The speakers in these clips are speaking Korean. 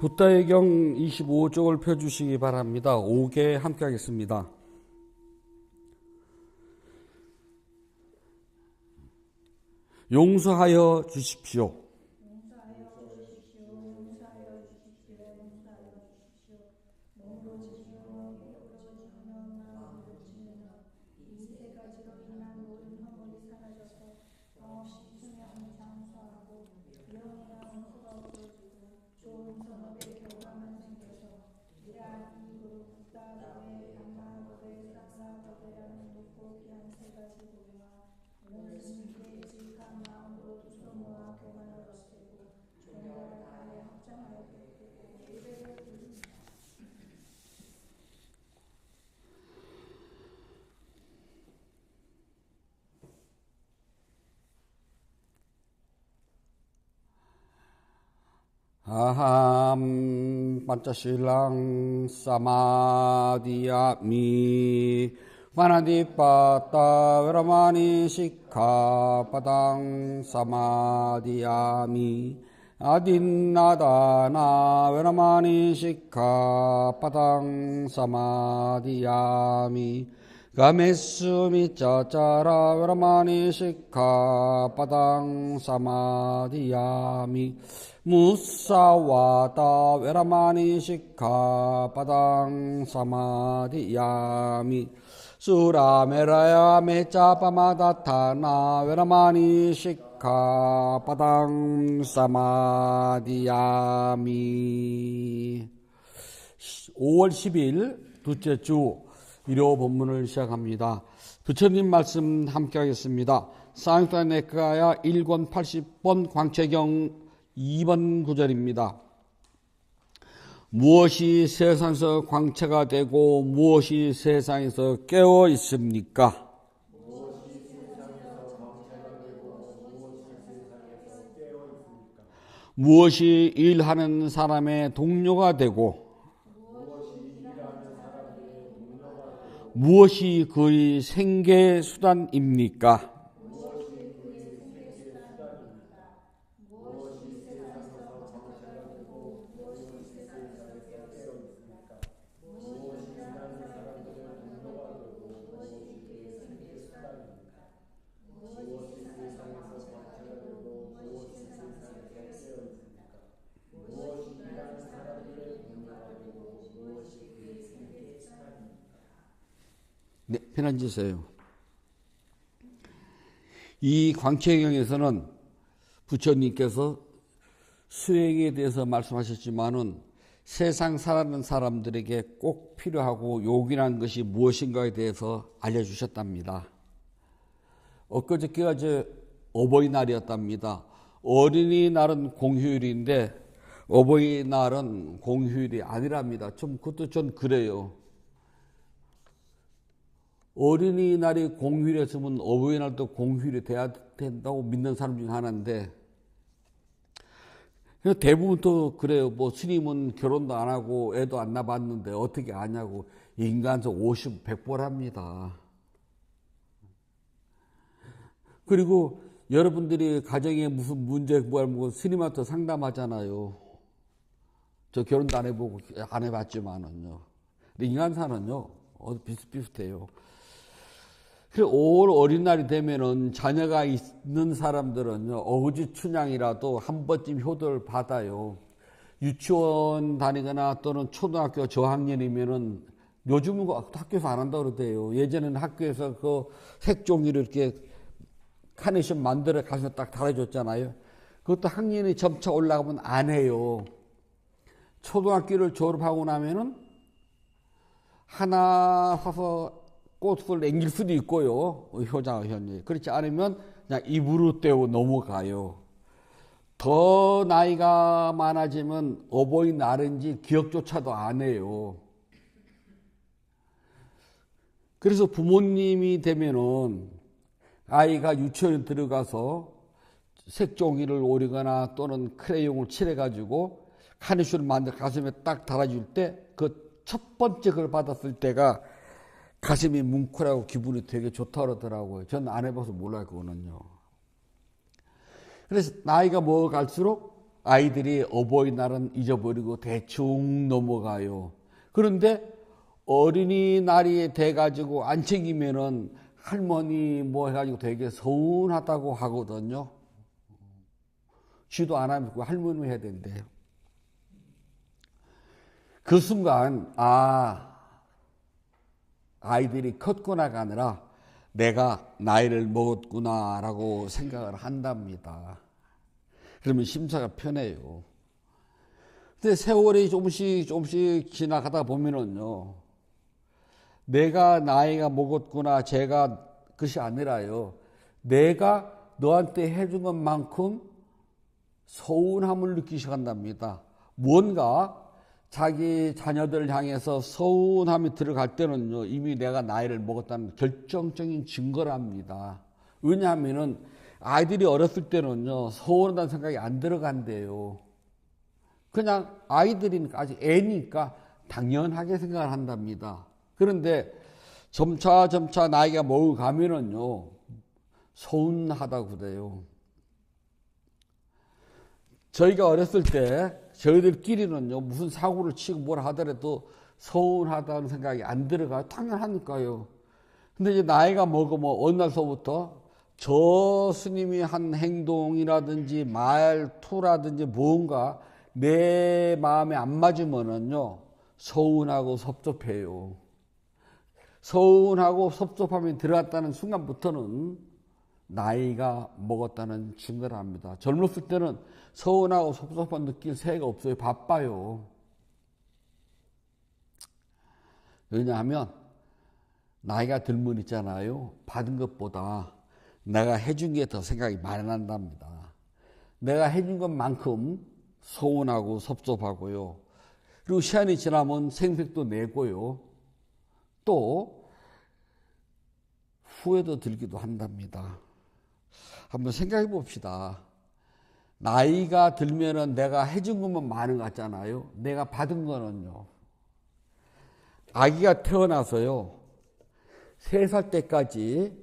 붓다의 경 25쪽을 펴주시기 바랍니다. 5개 함께 하겠습니다. 용서하여 주십시오. 아함 panca시lang samadhiyami vanadipata veramani sikkhapadang samadhiyami adinadana veramani sikkhapadang samadhiyami 가메스 미짜짜라 veramani sikkhapadang samadhiyami 무사와다 veramani sikkhapadang samadhiyami 수라메라야 메짜파마다타나 veramani sikkhapadang samadhiyami 5월 10일 둘째 주 일요 본문을 시작합니다. 부처님 말씀 함께 하겠습니다. 사응타네카야 1권 80번 광채경 2번 구절입니다. 무엇이 세상에서 광채가 되고 무엇이 세상에서 깨어 있습니까? 무엇이 일하는 사람의 동료가 되고 무엇이 그의 생계 수단입니까? 네, 편안지세요. 이 광채경에서는 부처님께서 수행에 대해서 말씀하셨지만은 세상 살아가는 사람들에게 꼭 필요하고 요긴한 것이 무엇인가에 대해서 알려주셨답니다. 엊그저께가 어버이날이었답니다. 어린이날은 공휴일인데 어버이날은 공휴일이 아니랍니다. 그것도 전 그래요. 어린이날이 공휴일이었으면 어버이날도 공휴일이 돼야 된다고 믿는 사람 중에 하나인데 대부분 또 그래요. 뭐 스님은 결혼도 안 하고 애도 안 낳았는데 어떻게 아냐고 인간적 50, 100보랍니다. 그리고 여러분들이 가정에 무슨 문제 뭐하면 스님한테 상담하잖아요. 저 결혼도 안 해보고 안 해봤지만은요. 인간사는요 비슷비슷해요. 올 어린날이 되면은 자녀가 있는 사람들은요, 어거지 춘향이라도 한 번쯤 효도를 받아요. 유치원 다니거나 또는 초등학교 저학년이면은 요즘은 학교에서 안 한다고 그러대요. 예전에는 학교에서 그 색종이를 이렇게 카네이션 만들어 가서 딱 달아줬잖아요. 그것도 학년이 점차 올라가면 안 해요. 초등학교를 졸업하고 나면은 하나 사서 꽃을 남길 수도 있고요. 효장, 현이. 그렇지 않으면 그냥 입으로 떼고 넘어가요. 더 나이가 많아지면 어버이날인지 기억조차도 안 해요. 그래서 부모님이 되면은 아이가 유치원에 들어가서 색종이를 오리거나 또는 크레용을 칠해가지고 카네이션을 만들어 가슴에 딱 달아줄 때 그 첫 번째 그걸 받았을 때가 가슴이 뭉클하고 기분이 되게 좋다 그러더라고요. 전 안 해봐서 몰라요, 그거는요. 그래서 나이가 먹어갈수록 아이들이 어버이날은 잊어버리고 대충 넘어가요. 그런데 어린이날이 돼가지고 안 챙기면은 할머니 뭐 해가지고 되게 서운하다고 하거든요. 쥐도 안 하면 할머니 해야 된대요. 그 순간 아이들이 컸구나가 아니라 내가 나이를 먹었구나라고 생각을 한답니다. 그러면 심사가 편해요. 근데 세월이 조금씩 지나가다 보면은요, 내가 나이가 먹었구나, 제가 그것이 아니라요, 내가 너한테 해준 것만큼 서운함을 느끼기 시작한답니다. 뭔가 자기 자녀들을 향해서 서운함이 들어갈 때는요, 이미 내가 나이를 먹었다는 결정적인 증거랍니다. 왜냐하면은 아이들이 어렸을 때는요, 서운하다는 생각이 안 들어간대요. 그냥 아이들이니까, 아직 애니까 당연하게 생각을 한답니다. 그런데 점차 나이가 먹어가면은요, 서운하다고 그래요. 저희가 어렸을 때 저희들끼리는요, 무슨 사고를 치고 뭘 하더라도 서운하다는 생각이 안 들어가요. 당연하니까요. 근데 이제 나이가 먹으면 어느 날서부터 저 스님이 한 행동이라든지 말투라든지 뭔가 내 마음에 안 맞으면은요, 서운하고 섭섭해요. 서운하고 섭섭함이 들어갔다는 순간부터는 나이가 먹었다는 증거를 합니다. 젊었을 때는 서운하고 섭섭한 느낄 새가 없어요. 바빠요. 왜냐하면 나이가 들면 있잖아요, 받은 것보다 내가 해준 게 더 생각이 많이 난답니다. 내가 해준 것만큼 서운하고 섭섭하고요. 그리고 시간이 지나면 생색도 내고요. 또 후회도 들기도 한답니다. 한번 생각해 봅시다. 나이가 들면은 내가 해준 것만 많은 것 같잖아요. 내가 받은 거는요. 아기가 태어나서요, 3살 때까지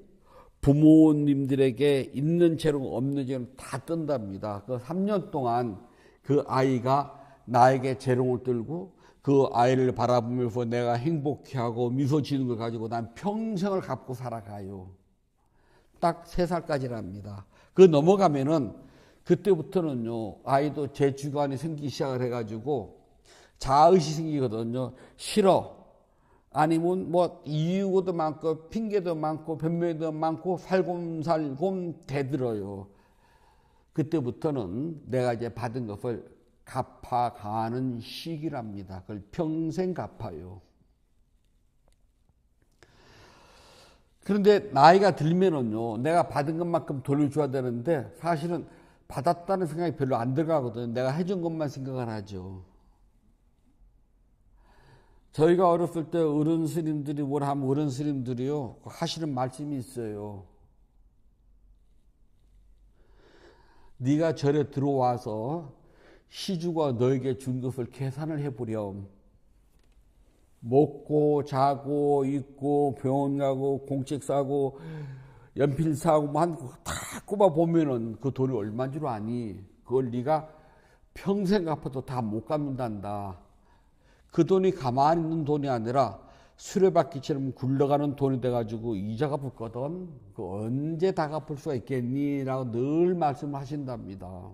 부모님들에게 있는 재능 없는 재능 다 뜬답니다. 그 3년 동안 그 아이가 나에게 재롱을 들고 그 아이를 바라보면서 내가 행복해하고 미소 지는 걸 가지고 난 평생을 갖고 살아가요. 딱 3살까지랍니다. 그 넘어가면은 그때부터는요, 아이도 제 주관이 생기기 시작을 해가지고 자의식이 생기거든요. 싫어. 아니면 뭐 이유도 많고 핑계도 많고 변명도 많고 살곰살곰 대들어요. 그때부터는 내가 이제 받은 것을 갚아가는 시기랍니다. 그걸 평생 갚아요. 그런데 나이가 들면은요, 내가 받은 것만큼 돌려줘야 되는데 사실은 받았다는 생각이 별로 안 들어가거든요. 내가 해준 것만 생각을 하죠. 저희가 어렸을 때 어른 스님들이 뭘 하면 어른 스님들이요, 하시는 말씀이 있어요. 네가 절에 들어와서 시주가 너에게 준 것을 계산을 해보렴. 먹고 자고 입고 병원 가고 공책 사고 연필 사고 뭐 한 거 다 꼽아 보면은 그 돈이 얼마인 줄 아니? 그걸 네가 평생 갚아도 다 못 갚는단다. 그 돈이 가만히 있는 돈이 아니라 수레바퀴처럼 굴러가는 돈이 돼가지고 이자가 붙거든. 그 언제 다 갚을 수가 있겠니? 라고 늘 말씀을 하신답니다.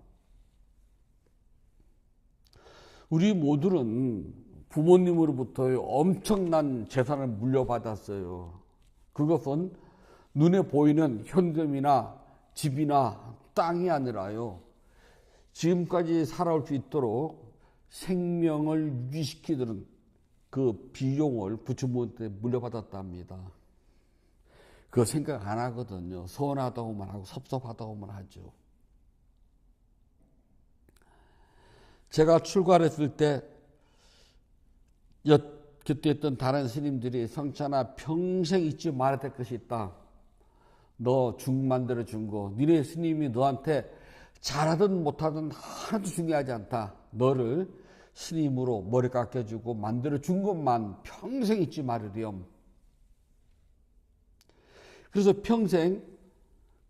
우리 모두는 부모님으로부터 엄청난 재산을 물려받았어요. 그것은 눈에 보이는 현금이나 집이나 땅이 아니라요, 지금까지 살아올 수 있도록 생명을 유지시키는 그 비용을 부모한테 물려받았답니다. 그거 생각 안 하거든요. 서운하다고만 하고 섭섭하다고만 하죠. 제가 출가했을 때 그때 있던 다른 스님들이 성찬아 평생 잊지 말아야 될 것이 있다. 너 죽 만들어 준 거, 니네 스님이 너한테 잘하든 못하든 하나도 중요하지 않다. 너를 스님으로 머리 깎여주고 만들어 준 것만 평생 잊지 말으렴. 그래서 평생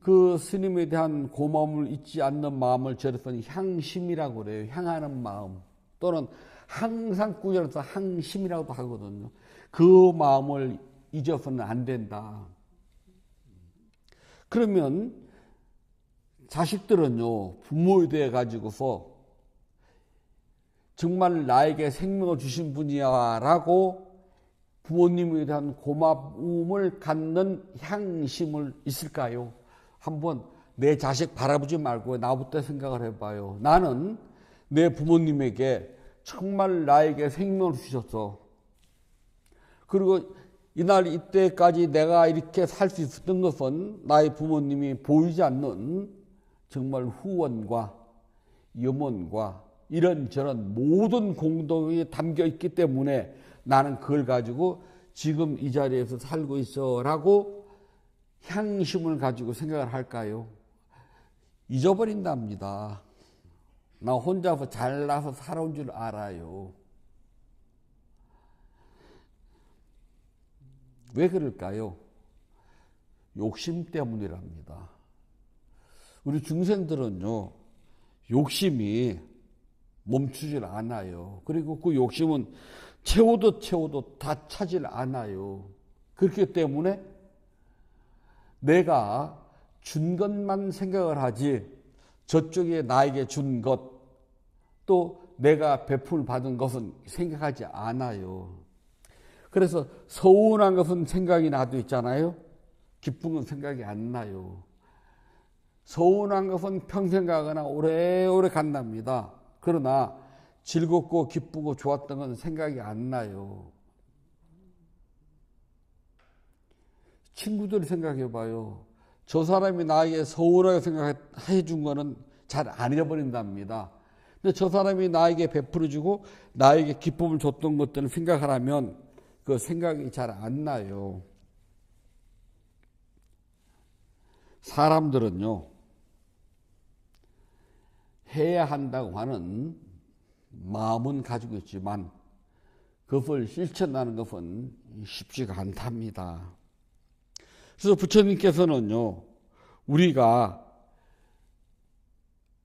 그 스님에 대한 고마움을 잊지 않는 마음을 저래서는 향심이라고 그래요. 향하는 마음. 또는 항상 꾸준해서 항심이라고도 하거든요. 그 마음을 잊어서는 안 된다. 그러면 자식들은요, 부모에 대해 가지고서 정말 나에게 생명을 주신 분이야 라고 부모님에 대한 고마움을 갖는 향심을 있을까요? 한번 내 자식 바라보지 말고 나부터 생각을 해봐요. 나는 내 부모님에게 정말 나에게 생명을 주셨어. 그리고 이날 이때까지 내가 이렇게 살 수 있었던 것은 나의 부모님이 보이지 않는 정말 후원과 염원과 이런저런 모든 공덕이 담겨 있기 때문에 나는 그걸 가지고 지금 이 자리에서 살고 있어 라고 향심을 가지고 생각을 할까요? 잊어버린답니다. 나 혼자서 잘나서 살아온 줄 알아요. 왜 그럴까요? 욕심 때문이랍니다. 우리 중생들은요, 욕심이 멈추질 않아요. 그리고 그 욕심은 채워도 다 차질 않아요. 그렇기 때문에 내가 준 것만 생각을 하지 저쪽에 나에게 준 것, 또 내가 베풀 받은 것은 생각하지 않아요. 그래서 서운한 것은 생각이 나도 있잖아요. 기쁜 건 생각이 안 나요. 서운한 것은 평생 가거나 오래오래 간답니다. 그러나 즐겁고 기쁘고 좋았던 건 생각이 안 나요. 친구들이 생각해 봐요. 저 사람이 나에게 서운하게 생각해 준 거는 잘 안 잊어버린답니다. 근데 저 사람이 나에게 베풀어 주고 나에게 기쁨을 줬던 것들을 생각하라면 그 생각이 잘 안 나요. 사람들은요, 해야 한다고 하는 마음은 가지고 있지만 그것을 실천하는 것은 쉽지가 않답니다. 그래서 부처님께서는요, 우리가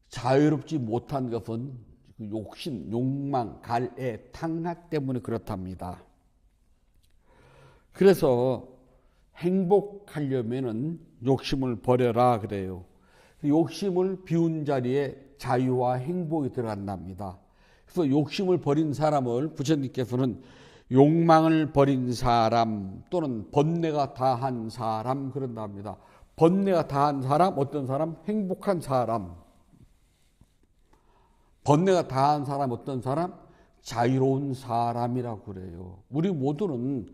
자유롭지 못한 것은 욕심, 욕망, 갈애, 탕락 때문에 그렇답니다. 그래서 행복하려면은 욕심을 버려라 그래요. 욕심을 비운 자리에 자유와 행복이 들어간답니다. 그래서 욕심을 버린 사람을 부처님께서는 욕망을 버린 사람 또는 번뇌가 다한 사람 그런답니다. 번뇌가 다한 사람, 어떤 사람? 행복한 사람. 번뇌가 다한 사람, 어떤 사람? 자유로운 사람이라고 그래요. 우리 모두는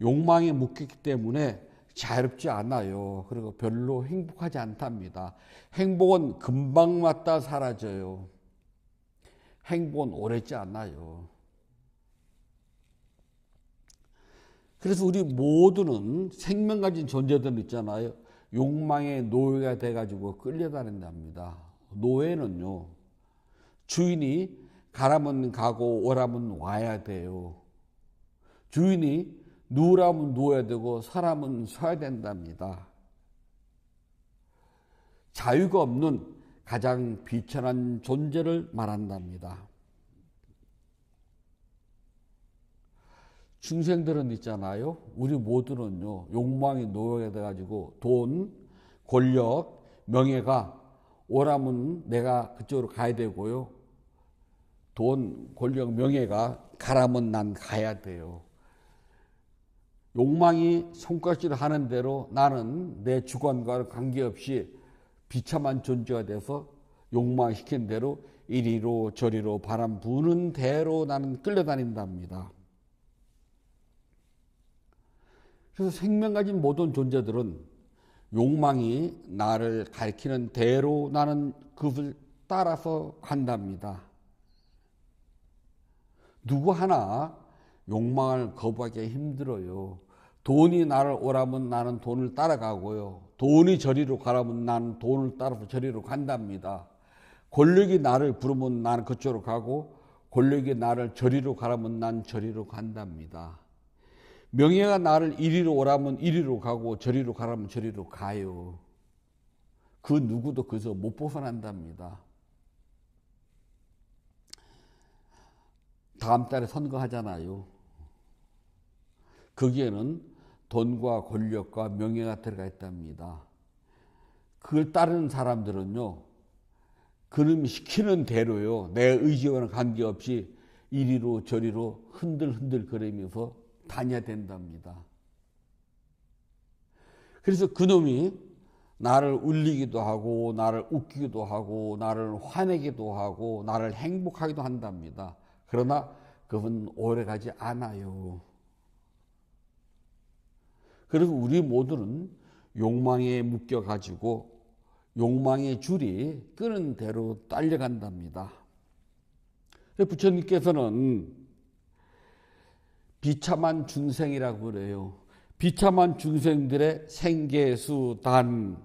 욕망에 묶이기 때문에 자유롭지 않아요. 그리고 별로 행복하지 않답니다. 행복은 금방 왔다 사라져요. 행복은 오래지 않아요. 그래서 우리 모두는 생명 가진 존재들 있잖아요. 욕망의 노예가 돼가지고 끌려다닌답니다. 노예는요, 주인이 가라면 가고 오라면 와야 돼요. 주인이 누우라면 누워야 되고 서라면 서야 된답니다. 자유가 없는 가장 비천한 존재를 말한답니다. 중생들은 있잖아요. 우리 모두는요, 욕망이 노예가 돼가지고 돈, 권력, 명예가 오라면 내가 그쪽으로 가야 되고요. 돈, 권력, 명예가 가라면 난 가야 돼요. 욕망이 손가락질을 하는 대로 나는 내 주관과는 관계없이 비참한 존재가 돼서 욕망시킨 대로 이리로 저리로 바람 부는 대로 나는 끌려다닌답니다. 그래서 생명 가진 모든 존재들은 욕망이 나를 가리키는 대로 나는 그것을 따라서 간답니다. 누구 하나 욕망을 거부하기 힘들어요. 돈이 나를 오라면 나는 돈을 따라가고요. 돈이 저리로 가라면 나는 돈을 따라서 저리로 간답니다. 권력이 나를 부르면 나는 그쪽으로 가고 권력이 나를 저리로 가라면 난 저리로 간답니다. 명예가 나를 이리로 오라면 이리로 가고 저리로 가라면 저리로 가요. 그 누구도 그래서 못 벗어난답니다. 다음 달에 선거하잖아요. 거기에는 돈과 권력과 명예가 들어가 있답니다. 그걸 따르는 사람들은요, 그놈이 시키는 대로요, 내 의지와는 관계없이 이리로 저리로 흔들흔들 거리면서 다녀야 된답니다. 그래서 그놈이 나를 울리기도 하고, 나를 웃기기도 하고, 나를 화내기도 하고, 나를 행복하기도 한답니다. 그러나 그건 오래가지 않아요. 그래서 우리 모두는 욕망에 묶여가지고 욕망의 줄이 끄는 대로 딸려간답니다. 부처님께서는 비참한 중생이라고 그래요. 비참한 중생들의 생계수단,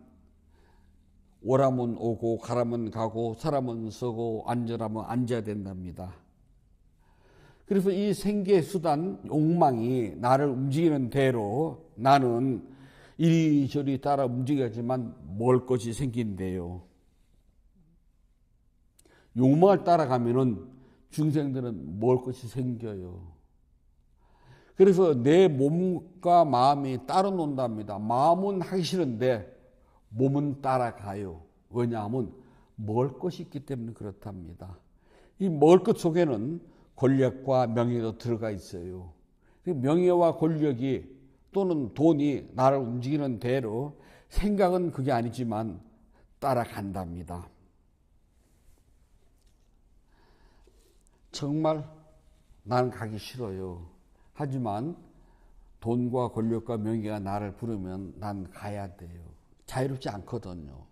오라면 오고 가라면 가고 서라면 서고 앉으라면 앉아야 된답니다. 그래서 이 생계수단 욕망이 나를 움직이는 대로 나는 이리저리 따라 움직이지만 먹을 것이 생긴대요. 욕망을 따라가면은 중생들은 먹을 것이 생겨요. 그래서 내 몸과 마음이 따로 논답니다. 마음은 하기 싫은데 몸은 따라가요. 왜냐하면 먹을 것이 있기 때문에 그렇답니다. 이 먹을 것 속에는 권력과 명예도 들어가 있어요. 명예와 권력이 또는 돈이 나를 움직이는 대로 생각은 그게 아니지만 따라간답니다. 정말 나는 가기 싫어요. 하지만 돈과 권력과 명예가 나를 부르면 난 가야 돼요. 자유롭지 않거든요.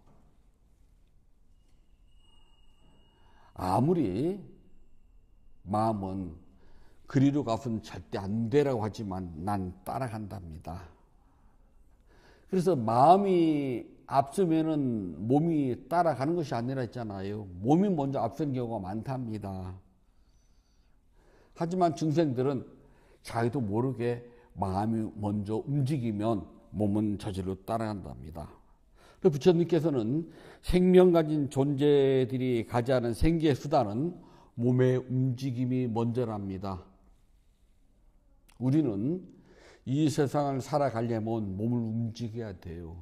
아무리 마음은 그리로 가서는 절대 안 되라고 하지만 난 따라간답니다. 그래서 마음이 앞서면은 몸이 따라가는 것이 아니라 했잖아요. 몸이 먼저 앞선 경우가 많답니다. 하지만 중생들은 자기도 모르게 마음이 먼저 움직이면 몸은 저절로 따라간답니다. 부처님께서는 생명 가진 존재들이 가지하는 생계 수단은 몸의 움직임이 먼저랍니다. 우리는 이 세상을 살아가려면 몸을 움직여야 돼요.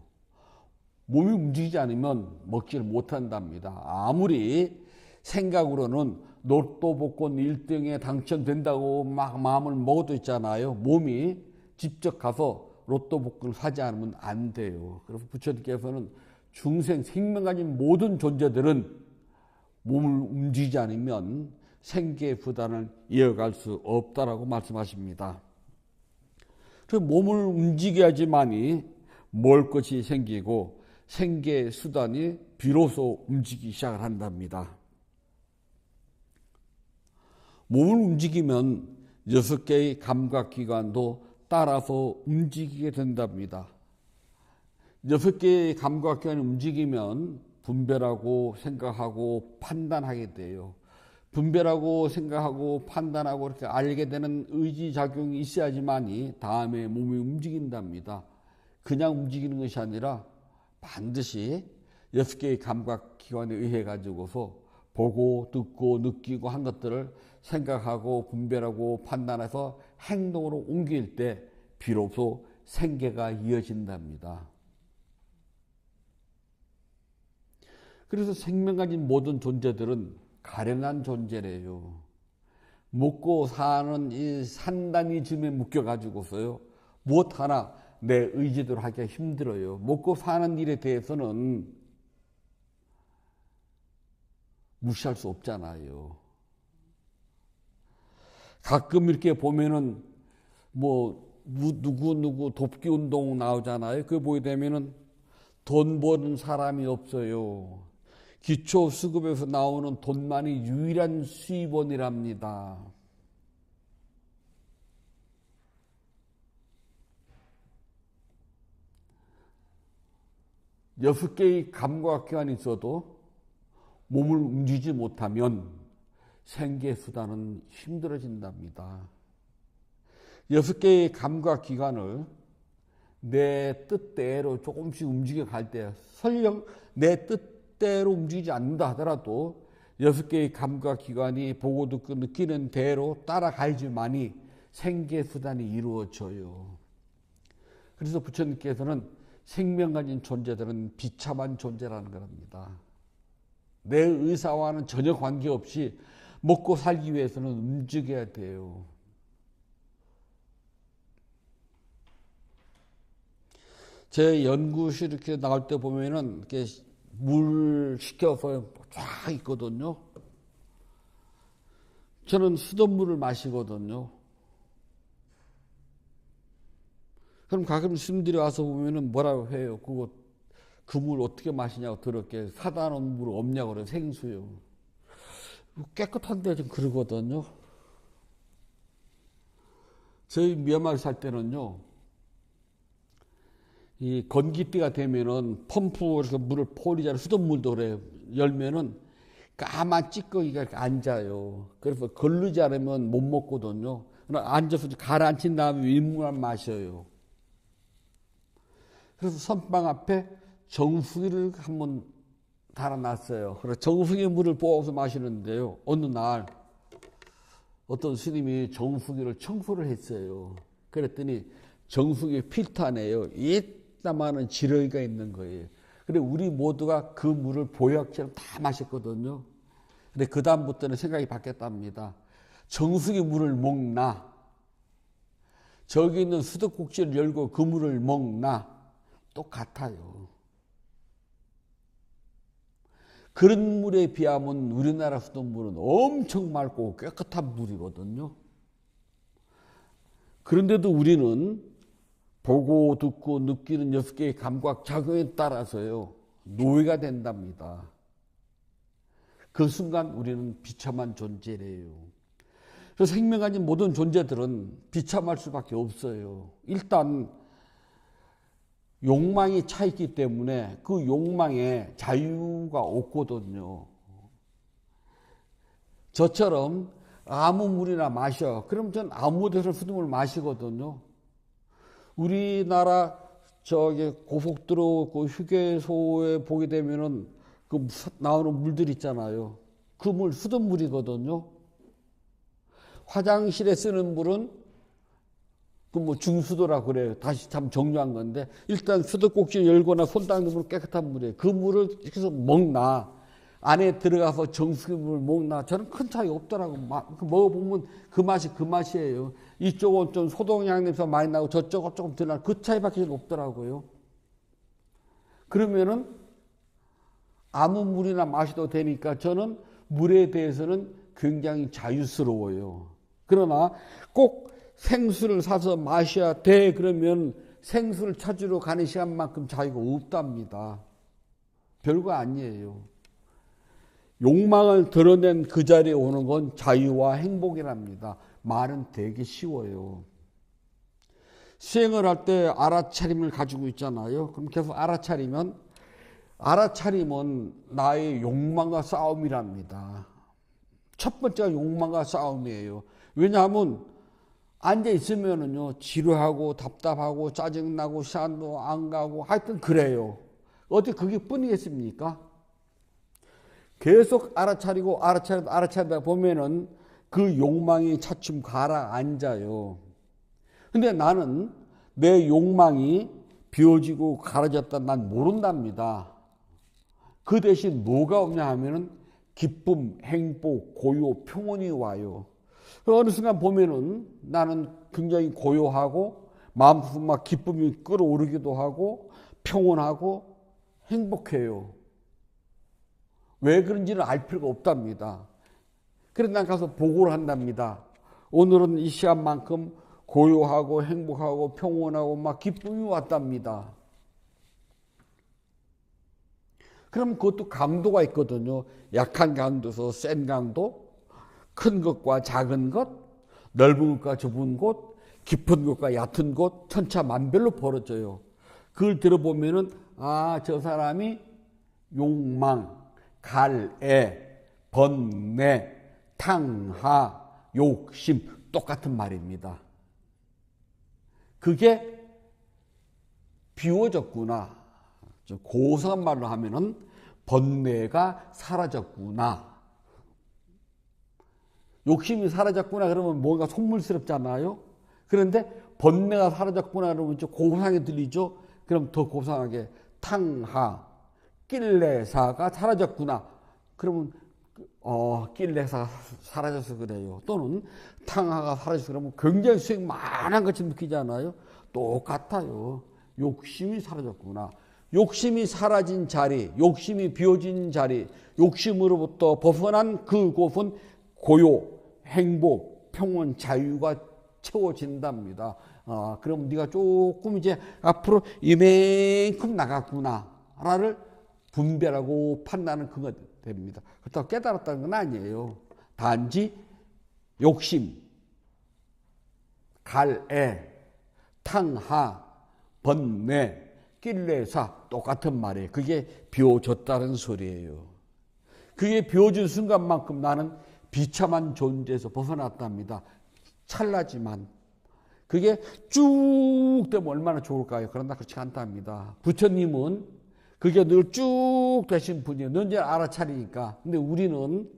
몸이 움직이지 않으면 먹지를 못한답니다. 아무리 생각으로는 로또 복권 1등에 당첨된다고 막 마음을 먹어도 있잖아요. 몸이 직접 가서 로또 복권을 사지 않으면 안 돼요. 그래서 부처님께서는 중생 생명 가진 모든 존재들은 몸을 움직이지 않으면 생계 부단을 이어갈 수 없다라고 말씀하십니다. 그래서 몸을 움직여야지만이 먹을 것이 생기고 생계 수단이 비로소 움직이기 시작을 한답니다. 몸을 움직이면 6개의 감각기관도 따라서 움직이게 된답니다. 6개의 감각기관이 움직이면 분별하고 생각하고 판단하게 돼요. 분별하고 생각하고 판단하고 이렇게 알게 되는 의지작용이 있어야지만이 다음에 몸이 움직인답니다. 그냥 움직이는 것이 아니라 반드시 6개의 감각기관에 의해 가지고서 보고 듣고 느끼고 한 것들을 생각하고 분별하고 판단해서 행동으로 옮길 때 비로소 생계가 이어진답니다. 그래서 생명 가진 모든 존재들은 가련한 존재래요. 먹고 사는 이 산다니즘에 묶여가지고서요, 무엇 하나 내 의지대로 하기가 힘들어요. 먹고 사는 일에 대해서는 무시할 수 없잖아요. 가끔 이렇게 보면은 누구 돕기 운동 나오잖아요. 그거 보게 되면은 돈 버는 사람이 없어요. 기초 수급에서 나오는 돈만이 유일한 수입원이랍니다. 여섯 개의 감각기관이 있어도 몸을 움직이지 못하면 생계수단은 힘들어진답니다. 6개의 감각기관을 내 뜻대로 조금씩 움직여 갈 때, 설령 내 뜻대로 움직이지 않는다 하더라도 6개의 감각 기관이 보고 듣고 느끼는 대로 따라가야지만이 생계수단이 이루어져요. 그래서 부처님께서는 생명 가진 존재들은 비참한 존재라는 겁니다. 내 의사와는 전혀 관계없이 먹고 살기 위해서는 움직여야 돼요. 제 연구실 이렇게 나갈 때 보면은 이렇게 물 시켜서 쫙 있거든요. 저는 수돗물을 마시거든요. 그럼 가끔 스님들이 와서 보면은 뭐라고 해요? 그 물 어떻게 마시냐고 더럽게 사다 놓은 물 없냐고 그래요. 생수요. 깨끗한데 좀 그러거든요. 저희 미얀마에 살 때는요, 이 건기띠가 되면은 펌프에서 물을 포리잖아요. 수돗물도 그래요. 열면은 까만 찌꺼기가 이렇게 앉아요. 그래서 걸르지 않으면 못 먹거든요. 앉아서 가라앉힌 다음에 윗물만 마셔요. 그래서 선방 앞에 정수기를 한번 달아놨어요. 그래서 정수기 물을 뽑아서 마시는데요. 어느 날 어떤 스님이 정수기를 청소를 했어요. 그랬더니 정수기 필터 안에요, 이따만한 지렁이가 있는 거예요. 근데 우리 모두가 그 물을 보약처럼 다 마셨거든요. 근데 그 다음부터는 생각이 바뀌었답니다. 정수기 물을 먹나, 저기 있는 수도꼭지를 열고 그 물을 먹나 똑같아요. 그런 물에 비하면 우리나라 수돗물은 엄청 맑고 깨끗한 물이거든요. 그런데도 우리는 보고 듣고 느끼는 6개의 감각 작용에 따라서요, 노예가 된답니다. 그 순간 우리는 비참한 존재래요. 그래서 생명 가진 모든 존재들은 비참할 수밖에 없어요. 일단 욕망이 차 있기 때문에 그 욕망에 자유가 없거든요. 저처럼 아무 물이나 마셔. 그럼 전 아무 데서 수돗물 마시거든요. 우리나라 저기 고속도로 그 휴게소에 보게 되면은 그 나오는 물들 있잖아요. 그 물 수돗물이거든요. 화장실에 쓰는 물은 그 뭐 중수도라 그래요. 다시 참 정리한 건데, 일단 수도꼭지 열거나 손 닦는 물은 깨끗한 물이에요. 그 물을 이렇게 해서 먹나, 안에 들어가서 정수기물 먹나, 저는 큰 차이 없더라고. 먹어보면 그 맛이 그 맛이에요. 이쪽은 좀 소독약 냄새 많이 나고 저쪽은 조금 덜 나고 그 차이밖에 없더라고요. 그러면은 아무 물이나 마셔도 되니까 저는 물에 대해서는 굉장히 자유스러워요. 그러나 꼭 생수를 사서 마셔야 돼 그러면 생수를 찾으러 가는 시간만큼 자유가 없답니다. 별거 아니에요. 욕망을 드러낸 그 자리에 오는 건 자유와 행복이랍니다. 말은 되게 쉬워요. 수행을 할 때 알아차림을 가지고 있잖아요. 그럼 계속 알아차리면 나의 욕망과 싸움이랍니다. 첫 번째가 욕망과 싸움이에요. 왜냐하면 앉아 있으면은요, 지루하고 답답하고 짜증나고 시간도 안 가고 하여튼 그래요. 어디 그게 뿐이겠습니까? 계속 알아차리다 보면은 그 욕망이 차츰 가라앉아요. 근데 나는 내 욕망이 비워지고 가라졌다 난 모른답니다. 그 대신 뭐가 오냐 하면은 기쁨, 행복, 고요, 평온이 와요. 어느 순간 보면은 나는 굉장히 고요하고 마음속 막 기쁨이 끌어오르기도 하고 평온하고 행복해요. 왜 그런지는 알 필요가 없답니다. 그래서 난 가서 보고를 한답니다. 오늘은 이 시간만큼 고요하고 행복하고 평온하고 막 기쁨이 왔답니다. 그럼 그것도 강도가 있거든요. 약한 강도에서 센 강도, 큰 것과 작은 것, 넓은 것과 좁은 곳, 깊은 것과 얕은 곳, 천차만별로 벌어져요. 그걸 들어보면은 저 사람이 욕망, 갈애, 번뇌, 탕하, 욕심 똑같은 말입니다. 그게 비워졌구나. 고상한 말로 하면은 번뇌가 사라졌구나. 욕심이 사라졌구나 그러면 뭔가 속물스럽잖아요. 그런데 번뇌가 사라졌구나 그러면 좀 고상하게 들리죠. 그럼 더 고상하게 탕하 낄레사가 사라졌구나. 그러면 낄레사가 사라져서 그래요. 또는 탕하가 사라져서 그러면 굉장히 수행 많은 것이 느끼잖아요. 똑같아요. 욕심이 사라졌구나. 욕심이 사라진 자리, 욕심이 비워진 자리, 욕심으로부터 벗어난 그곳은 고요, 행복, 평온, 자유가 채워진답니다. 그럼 네가 조금 이제 앞으로 이만큼 나갔구나를 분별하고 판단은 그거 됩니다. 그렇다고 깨달았다는 건 아니에요. 단지 욕심, 갈애, 탕하, 번뇌, 낄레사 똑같은 말이에요. 그게 비워졌다는 소리예요. 그게 비워진 순간만큼 나는 비참한 존재에서 벗어났답니다. 찰나지만 그게 쭉 되면 얼마나 좋을까요? 그러나 그렇지 않답니다. 부처님은 그게 늘 쭉 되신 분이에요. 언제 알아차리니까. 근데 우리는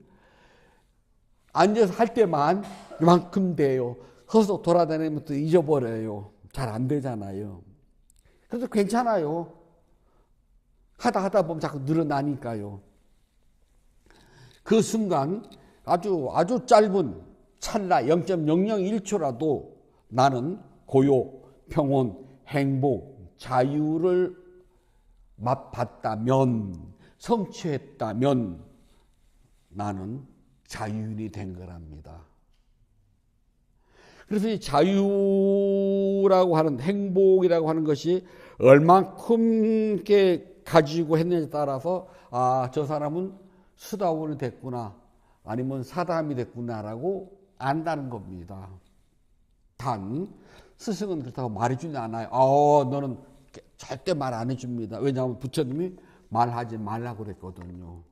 앉아서 할 때만 이만큼 돼요. 서서 돌아다니면 또 잊어버려요. 잘 안 되잖아요. 그래서 괜찮아요. 하다 보면 자꾸 늘어나니까요. 그 순간 아주 짧은 찰나 0.001초라도 나는 고요, 평온, 행복, 자유를 맛봤다면, 성취했다면 나는 자유인이 된 거랍니다. 그래서 이 자유라고 하는, 행복이라고 하는 것이 얼만큼 이렇게 가지고 했느냐에 따라서 저 사람은 수다원이 됐구나 아니면 사담이 됐구나라고 안다는 겁니다. 단 스승은 그렇다고 말해주지 않아요. 너는 절대 말 안 해줍니다. 왜냐하면 부처님이 말하지 말라고 그랬거든요.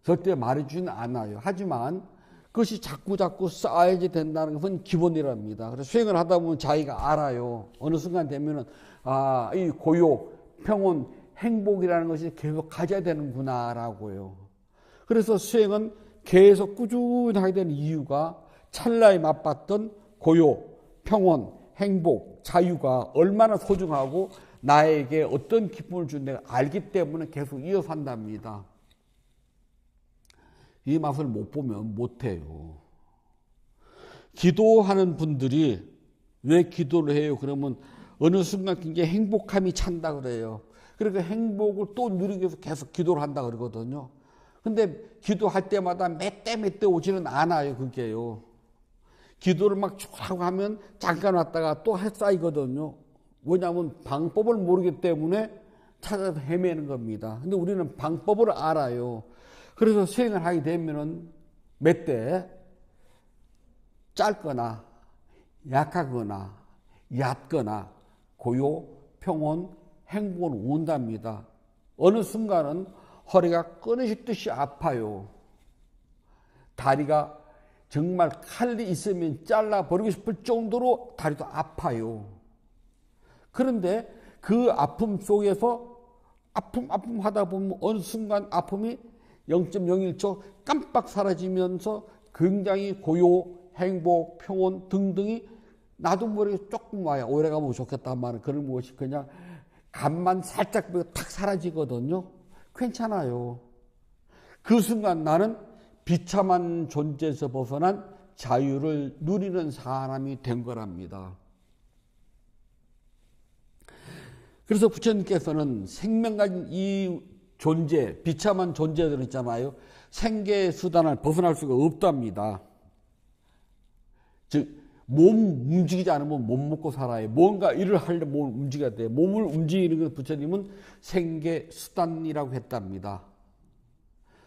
절대 말해주지는 않아요. 하지만 그것이 자꾸 쌓여야지 된다는 것은 기본이랍니다. 그래서 수행을 하다 보면 자기가 알아요. 어느 순간 되면은 이 고요, 평온, 행복이라는 것이 계속 가져야 되는구나라고요. 그래서 수행은 계속 꾸준히 하게 되는 이유가 찰나에 맛봤던 고요, 평온, 행복, 자유가 얼마나 소중하고 나에게 어떤 기쁨을 준 내가 알기 때문에 계속 이어서 한답니다. 이 맛을 못 보면 못해요. 기도하는 분들이 왜 기도를 해요? 그러면 어느 순간 굉장히 행복함이 찬다 그래요. 그러니까 행복을 또 누리기 위해서 계속 기도를 한다 그러거든요. 근데 기도할 때마다 몇 대 오지는 않아요, 그게요. 기도를 막 쭉 하고 하면 잠깐 왔다가 또 쌓이거든요. 왜냐하면 방법을 모르기 때문에 찾아서 헤매는 겁니다. 근데 우리는 방법을 알아요. 그래서 수행을 하게 되면은 몇 대 짧거나 약하거나 얕거나 고요, 평온, 행복은 온답니다. 어느 순간은 허리가 끊어지듯이 아파요. 다리가 정말 칼이 있으면 잘라버리고 싶을 정도로 다리도 아파요. 그런데 그 아픔 속에서 아픔 하다 보면 어느 순간 아픔이 0.01초 깜빡 사라지면서 굉장히 고요, 행복, 평온 등등이 나도 모르게 조금 와요. 오래가면 좋겠다 말은 그런 것이 그냥 간만 살짝 탁 사라지거든요. 괜찮아요. 그 순간 나는 비참한 존재에서 벗어난 자유를 누리는 사람이 된 거랍니다. 그래서 부처님께서는 생명 가진 이 존재, 비참한 존재들 있잖아요. 생계수단을 벗어날 수가 없답니다. 즉 몸 움직이지 않으면 못 먹고 살아요. 뭔가 일을 하려면 몸을 움직여야 돼요. 몸을 움직이는 것 부처님은 생계수단이라고 했답니다.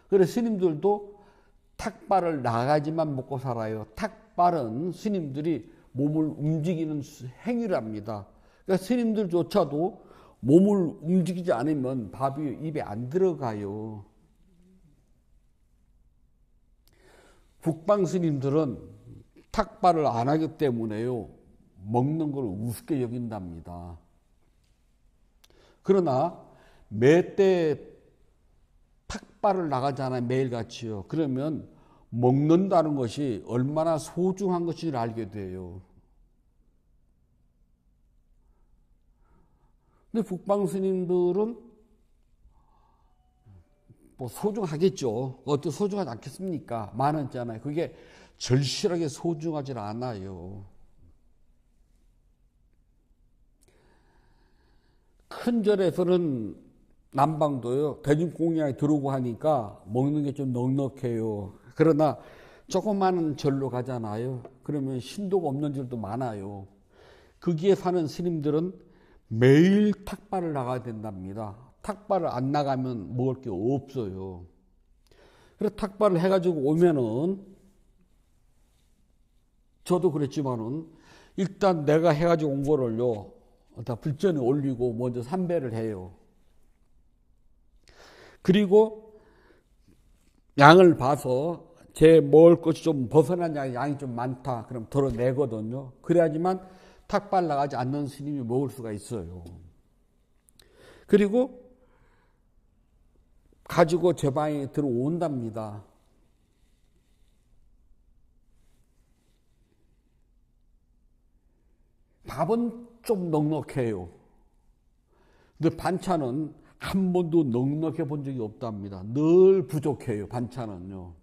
그래서 스님들도 탁발을 나가지만 먹고 살아요. 탁발은 스님들이 몸을 움직이는 행위랍니다. 그러니까 스님들조차도 몸을 움직이지 않으면 밥이 입에 안 들어가요. 북방 스님들은 탁발을 안 하기 때문에요. 먹는 걸 우습게 여긴답니다. 그러나 매때 탁발을 나가잖아요. 매일같이요. 그러면 먹는다는 것이 얼마나 소중한 것인지를 알게 돼요. 근데 북방 스님들은 뭐 소중하겠죠. 어떻게 소중하지 않겠습니까? 많았잖아요. 그게 절실하게 소중하지 않아요. 큰 절에서는 남방도요. 대중공양에 들어오고 하니까 먹는 게 좀 넉넉해요. 그러나 조그마한 절로 가잖아요. 그러면 신도가 없는 절도 많아요. 거기에 사는 스님들은 매일 탁발을 나가야 된답니다. 탁발을 안 나가면 먹을 게 없어요. 그래서 탁발을 해가지고 오면은 저도 그랬지만은 일단 내가 해가지고 온 거를요 다 불전에 올리고 먼저 삼배를 해요. 그리고 양을 봐서 제 먹을 것이 좀 벗어난 양이 좀 많다. 그럼 덜어내거든요. 그래야지만 탁발 나가지 않는 스님이 먹을 수가 있어요. 그리고 가지고 제 방에 들어온답니다. 밥은 좀 넉넉해요. 근데 반찬은 한 번도 넉넉해 본 적이 없답니다. 늘 부족해요. 반찬은요.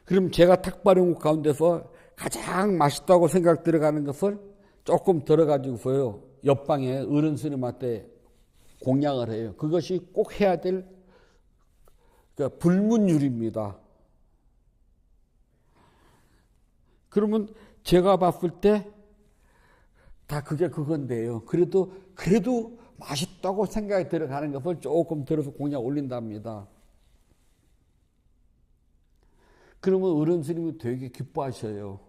그럼 제가 탁발한 곳 가운데서 가장 맛있다고 생각 들어가는 것을 조금 들어가지고서요. 옆방에 어른 스님한테 공양을 해요. 그것이 꼭 해야 될 불문율입니다. 그러면 제가 봤을 때 다 그게 그건데요. 그래도 맛있다고 생각이 들어가는 것을 조금 들어서 공양 올린답니다. 그러면 어른 스님이 되게 기뻐하셔요.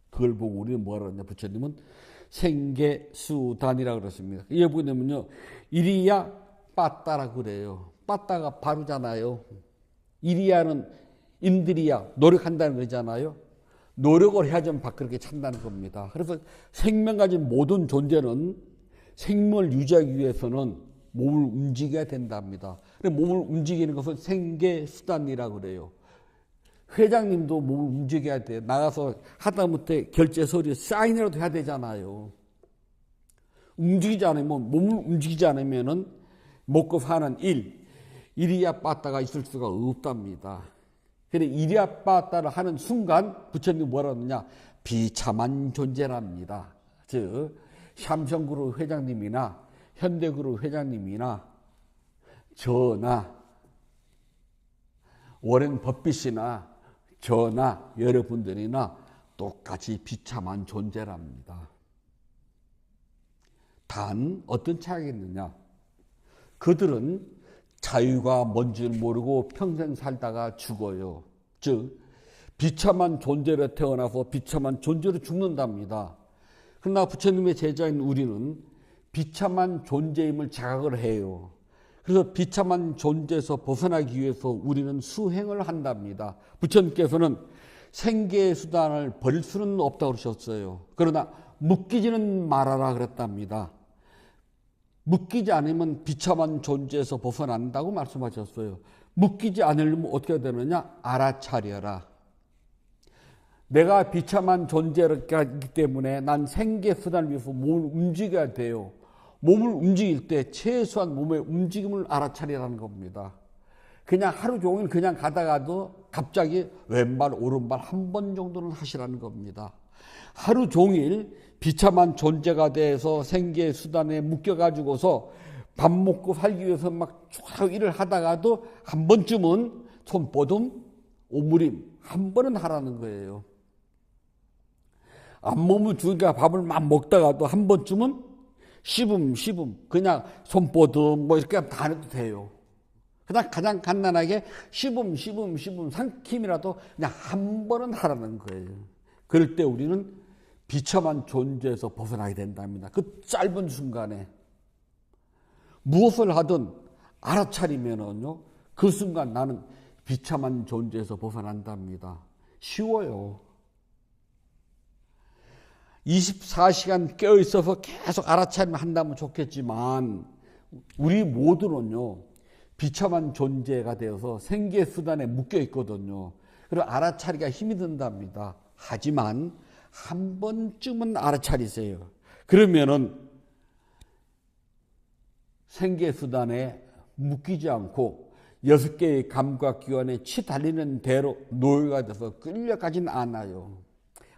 그걸 보고 우리는 뭐라 그러냐, 부처님은 생계수단이라고 그랬습니다. 이게 뭐냐면요, 이리야 빠따라 그래요. 빠따가 바로잖아요. 이리야는 임들이야 노력한다는 거잖아요. 노력을 해야 좀 그렇게 찬다는 겁니다. 그래서 생명 가진 모든 존재는 생명을 유지하기 위해서는 몸을 움직여야 된답니다. 몸을 움직이는 것을 생계수단이라고 그래요. 회장님도 몸을 움직여야 돼요. 나가서 하다못해 결제 서류에 사인이라도 해야 되잖아요. 움직이지 않으면, 몸을 움직이지 않으면은 먹고 사는 일이야 빠따가 있을 수가 없답니다. 그래, 이리야 빠따를 하는 순간 부처님이 뭐라 그러느냐? 비참한 존재랍니다. 즉, 삼성그룹 회장님이나 현대그룹 회장님이나 저나 워렌 버핏이나 저나 여러분들이나 똑같이 비참한 존재랍니다. 단 어떤 차이가 있느냐? 그들은 자유가 뭔지를 모르고 평생 살다가 죽어요. 즉 비참한 존재로 태어나서 비참한 존재로 죽는답니다. 그러나 부처님의 제자인 우리는 비참한 존재임을 자각을 해요. 그래서 비참한 존재에서 벗어나기 위해서 우리는 수행을 한답니다. 부처님께서는 생계의 수단을 버릴 수는 없다고 그러셨어요. 그러나 묶이지는 말아라 그랬답니다. 묶이지 않으면 비참한 존재에서 벗어난다고 말씀하셨어요. 묶이지 않으려면 어떻게 되느냐? 알아차려라. 내가 비참한 존재이기 때문에 난 생계수단을 위해서 몸을 움직여야 돼요. 몸을 움직일 때 최소한 몸의 움직임을 알아차리라는 겁니다. 그냥 하루 종일 그냥 가다가도 갑자기 왼발 오른발 한 번 정도는 하시라는 겁니다. 하루 종일 비참한 존재가 돼서 생계의 수단에 묶여가지고서 밥 먹고 살기 위해서 막 일을 하다가도 한 번쯤은 손뻗음, 오므림 한 번은 하라는 거예요. 앞몸을 주니까 밥을 막 먹다가도 한 번쯤은 씹음 그냥 손뻗음 뭐 이렇게 다 해도 돼요. 그냥 가장 간단하게 씹음 삼킴이라도 그냥 한 번은 하라는 거예요. 그럴 때 우리는 비참한 존재에서 벗어나게 된답니다. 그 짧은 순간에 무엇을 하든 알아차리면은요, 그 순간 나는 비참한 존재에서 벗어난답니다. 쉬워요. 24시간 깨어있어서 계속 알아차림 한다면 좋겠지만 우리 모두는요 비참한 존재가 되어서 생계수단에 묶여 있거든요. 그리고 알아차리기가 힘이 든답니다. 하지만 한 번쯤은 알아차리세요. 그러면은 생계수단에 묶이지 않고 6개의 감각기관에 치 달리는 대로 노예가 돼서 끌려가진 않아요.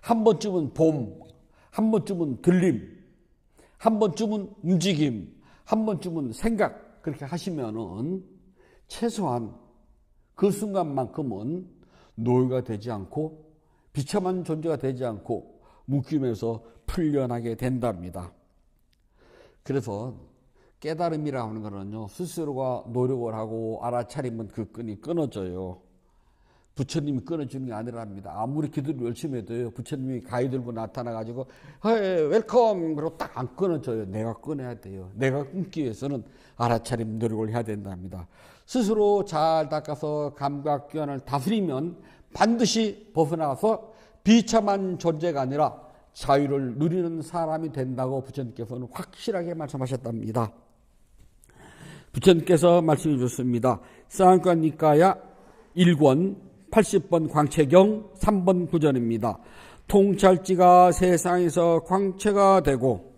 한 번쯤은 봄, 한 번쯤은 들림, 한 번쯤은 움직임, 한 번쯤은 생각, 그렇게 하시면은 최소한 그 순간만큼은 노예가 되지 않고 비참한 존재가 되지 않고 묶이면서 풀려나게 된답니다. 그래서 깨달음이라 하는 거는요, 스스로가 노력을 하고 알아차리면 그 끈이 끊어져요. 부처님이 끊어주는 게 아니랍니다. 아무리 기도를 열심히 해도요, 부처님이 가위 들고 나타나가지고, 헤이, 웰컴! 그러고 딱 안 끊어져요. 내가 끊어야 돼요. 내가 끊기 위해서는 알아차림 노력을 해야 된답니다. 스스로 잘 닦아서 감각기관을 다스리면 반드시 벗어나서 비참한 존재가 아니라 자유를 누리는 사람이 된다고 부처님께서는 확실하게 말씀하셨답니다. 부처님께서 말씀해 주셨습니다. 사안관니까야 1권 80번 광채경 3번 구절입니다. 통찰지가 세상에서 광채가 되고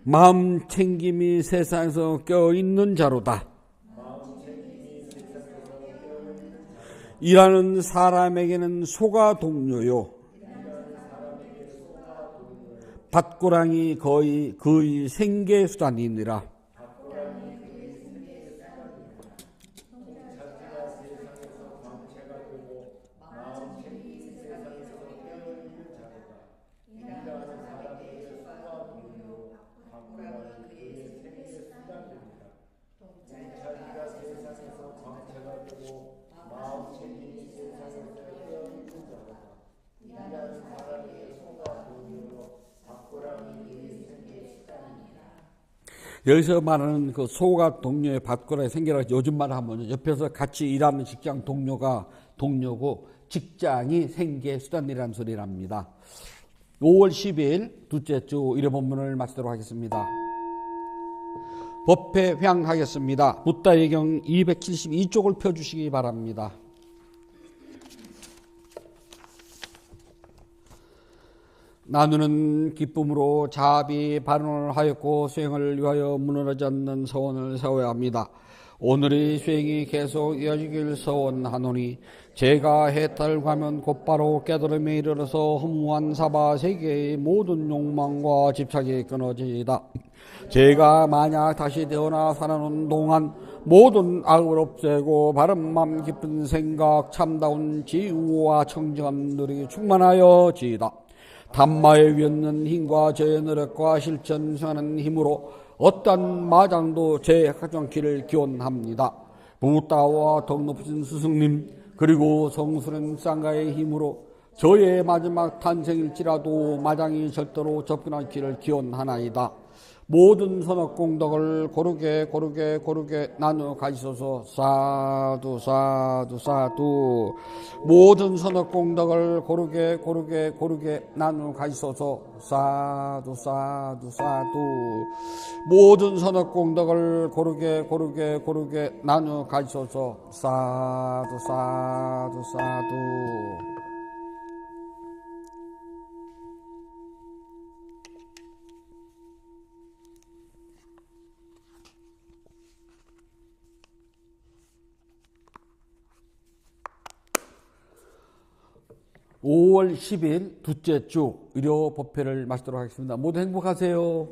마음 챙김이 세상에서 껴있는 자로다. 일하는 사람에게는 소가 동료요. 밭고랑이 거의 그의 생계수단이니라. 여기서 말하는 그 소가 동료의 밭고랑이 생겨라 요즘 말 하면 옆에서 같이 일하는 직장 동료가 동료고 직장이 생계 수단이라는 소리랍니다. 5월 10일 둘째 주 일요 본문을 마치도록 하겠습니다. 법회 회향하겠습니다. 붓다예경 272쪽을 펴주시기 바랍니다. 나누는 기쁨으로 자비 발언을 하였고 수행을 위하여 무너지지 않는 서원을 세워야 합니다. 오늘의 수행이 계속 이어지길 서원하노니 제가 해탈하면 곧바로 깨달음에 이르러서 허무한 사바 세계의 모든 욕망과 집착이 끊어지이다. 제가 만약 다시 태어나 살아오는 동안 모든 악을 없애고 바른 맘 깊은 생각 참다운 지우와 청정함들이 충만하여 지이다. 담마에 위었는 힘과 제 노력과 실천 수하는 힘으로 어떠한 마장도 제 학정길을 기원합니다. 부따와 덕 높으신 스승님 그리고 성스러운 쌍가의 힘으로 저의 마지막 탄생일지라도 마장이 절대로 접근할 길을 기원하나이다. 모든 선악공덕을 고르게 나누어 가지소서. 사두 사두 사두. 모든 선악공덕을 고르게 나누어 가지소서. 사두 사두 사두. 모든 선악공덕을 고르게 나누어 가지소서. 사두 사두 사두. 5월 10일 둘째 주 의료 법회를 마치도록 하겠습니다. 모두 행복하세요.